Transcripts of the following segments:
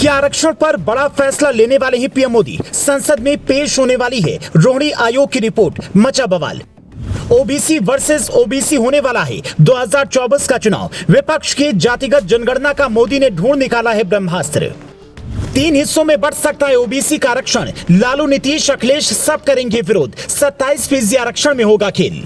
क्या आरक्षण पर बड़ा फैसला लेने वाले ही पीएम मोदी? संसद में पेश होने वाली है रोहिणी आयोग की रिपोर्ट, मचा बवाल। ओबीसी वर्सेस ओबीसी होने वाला है 2024 का चुनाव। विपक्ष की जातिगत जनगणना का मोदी ने ढूंढ निकाला है ब्रह्मास्त्र। 3 हिस्सों में बढ़ सकता है ओबीसी का आरक्षण। लालू, नीतीश, अखिलेश सब करेंगे विरोध। 27% आरक्षण में होगा खेल।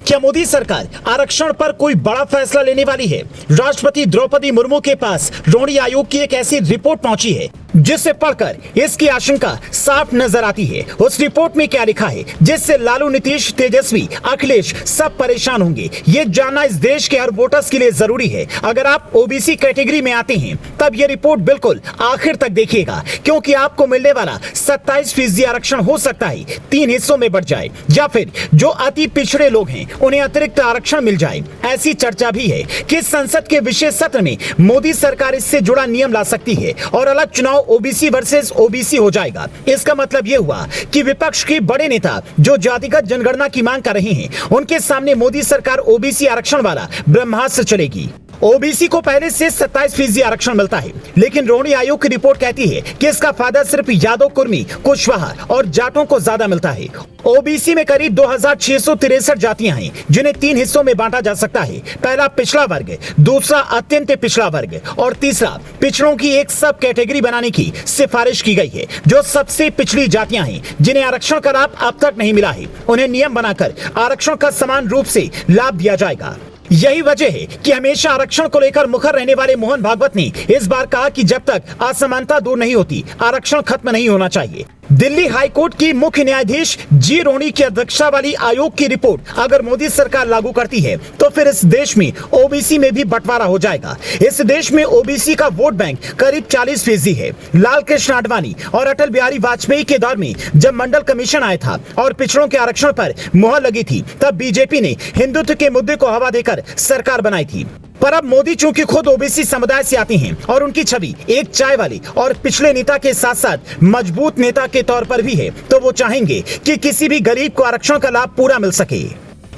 क्या मोदी सरकार आरक्षण पर कोई बड़ा फैसला लेने वाली है? राष्ट्रपति द्रौपदी मुर्मू के पास रोहिणी आयोग की एक ऐसी रिपोर्ट पहुंची है जिसे पढ़कर इसकी आशंका साफ नजर आती है। उस रिपोर्ट में क्या लिखा है जिससे लालू, नीतीश, तेजस्वी, अखिलेश सब परेशान होंगे? ये जानना इस देश के हर वोटर्स के लिए जरूरी है। अगर आप ओबीसी कैटेगरी में आते हैं तब ये रिपोर्ट बिल्कुल आखिर तक देखिएगा, क्योंकि आपको मिलने वाला 27% आरक्षण हो सकता है 3 हिस्सों में बढ़ जाए, या फिर जो अति पिछड़े लोग हैं उन्हें अतिरिक्त आरक्षण मिल जाए। ऐसी चर्चा भी है कि संसद के विशेष सत्र में मोदी सरकार इससे जुड़ा नियम ला सकती है और अलग चुनाव ओबीसी वर्सेस ओबीसी हो जाएगा। इसका मतलब यह हुआ कि विपक्ष के बड़े नेता जो जातिगत जनगणना की मांग कर रहे हैं, उनके सामने मोदी सरकार ओबीसी आरक्षण वाला ब्रह्मास्त्र चलेगी। ओबीसी को पहले से 27% आरक्षण मिलता है, लेकिन रोहिणी आयोग की रिपोर्ट कहती है कि इसका फायदा सिर्फ यादव, कुर्मी, कुशवाहा और जाटों को ज्यादा मिलता है। ओबीसी में करीब 2663 जातियां हैं जिन्हें 3 हिस्सों में बांटा जा सकता है। पहला पिछड़ा वर्ग, दूसरा अत्यंत पिछड़ा वर्ग और तीसरा पिछड़ों की एक सब कैटेगरी बनाने की सिफारिश की गई है। जो सबसे पिछड़ी जातियां हैं जिन्हें आरक्षण का लाभ अब तक नहीं मिला है, उन्हें नियम बनाकर आरक्षण का समान रूप से लाभ दिया जाएगा। यही वजह है कि हमेशा आरक्षण को लेकर मुखर रहने वाले मोहन भागवत ने इस बार कहा कि जब तक असमानता दूर नहीं होती आरक्षण खत्म नहीं होना चाहिए। दिल्ली हाई कोर्ट की मुख्य न्यायाधीश जी रोहिणी की अध्यक्षता वाली आयोग की रिपोर्ट अगर मोदी सरकार लागू करती है तो फिर इस देश में ओबीसी में भी बंटवारा हो जाएगा। इस देश में ओबीसी का वोट बैंक करीब 40% है। लाल कृष्ण आडवाणी और अटल बिहारी वाजपेयी के दौर में जब मंडल कमीशन आया था और पिछड़ों के आरक्षण पर मुहर लगी थी, तब बीजेपी ने हिंदुत्व के मुद्दे को हवा देकर सरकार बनाई थी। पर अब मोदी चूंकि खुद ओबीसी समुदाय से आते हैं और उनकी छवि एक चाय वाली और पिछले नेता के साथ साथ मजबूत नेता के तौर पर भी है, तो वो चाहेंगे कि किसी भी गरीब को आरक्षण का लाभ पूरा मिल सके।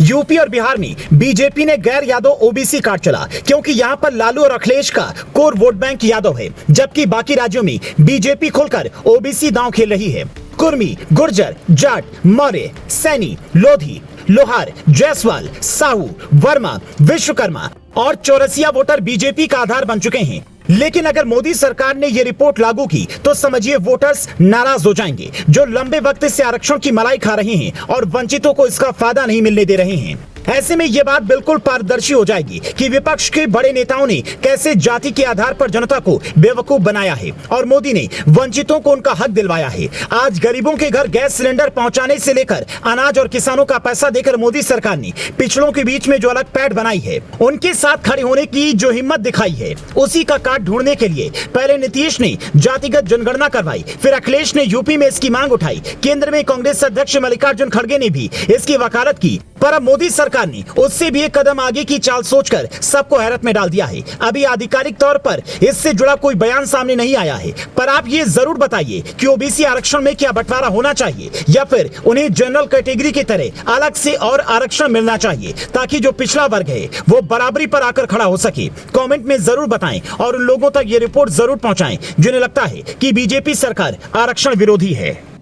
यूपी और बिहार में बीजेपी ने गैर यादव ओबीसी कार्ड चला, क्योंकि यहाँ पर लालू और अखिलेश का कोर वोट बैंक यादव है, जबकि बाकी राज्यों में बीजेपी खुलकर ओबीसी दांव खेल रही है। कुर्मी, गुर्जर, जाट, मौर्य, सैनी, लोधी, लोहार, जायसवाल, साहू, वर्मा, विश्वकर्मा और चौरसिया वोटर बीजेपी का आधार बन चुके हैं। लेकिन अगर मोदी सरकार ने ये रिपोर्ट लागू की तो समझिए वोटर्स नाराज हो जाएंगे, जो लंबे वक्त से आरक्षण की मलाई खा रहे हैं और वंचितों को इसका फायदा नहीं मिलने दे रहे हैं। ऐसे में यह बात बिल्कुल पारदर्शी हो जाएगी कि विपक्ष के बड़े नेताओं ने कैसे जाति के आधार पर जनता को बेवकूफ बनाया है और मोदी ने वंचितों को उनका हक दिलवाया है। आज गरीबों के घर गैस सिलेंडर पहुंचाने से लेकर अनाज और किसानों का पैसा देकर मोदी सरकार ने पिछड़ों के बीच में जो अलग पैठ बनाई है, उनके साथ खड़े होने की जो हिम्मत दिखाई है, उसी का काट ढूंढने के लिए पहले नीतीश ने जातिगत जनगणना करवाई, फिर अखिलेश ने यूपी में इसकी मांग उठाई, केंद्र में कांग्रेस अध्यक्ष मल्लिकार्जुन खड़गे ने भी इसकी वकालत की। पर अब मोदी सरकार ने उससे भी एक कदम आगे की चाल सोचकर सबको हैरत में डाल दिया है। अभी आधिकारिक तौर पर इससे जुड़ा कोई बयान सामने नहीं आया है, पर आप ये जरूर बताइए कि ओबीसी आरक्षण में क्या बंटवारा होना चाहिए या फिर उन्हें जनरल कैटेगरी की तरह अलग से और आरक्षण मिलना चाहिए, ताकि जो पिछड़ा वर्ग है वो बराबरी पर आकर खड़ा हो सके। कमेंट में जरूर बताएं और उन लोगों तक ये रिपोर्ट जरूर पहुंचाएं जिन्हें लगता है कि बीजेपी सरकार आरक्षण विरोधी है।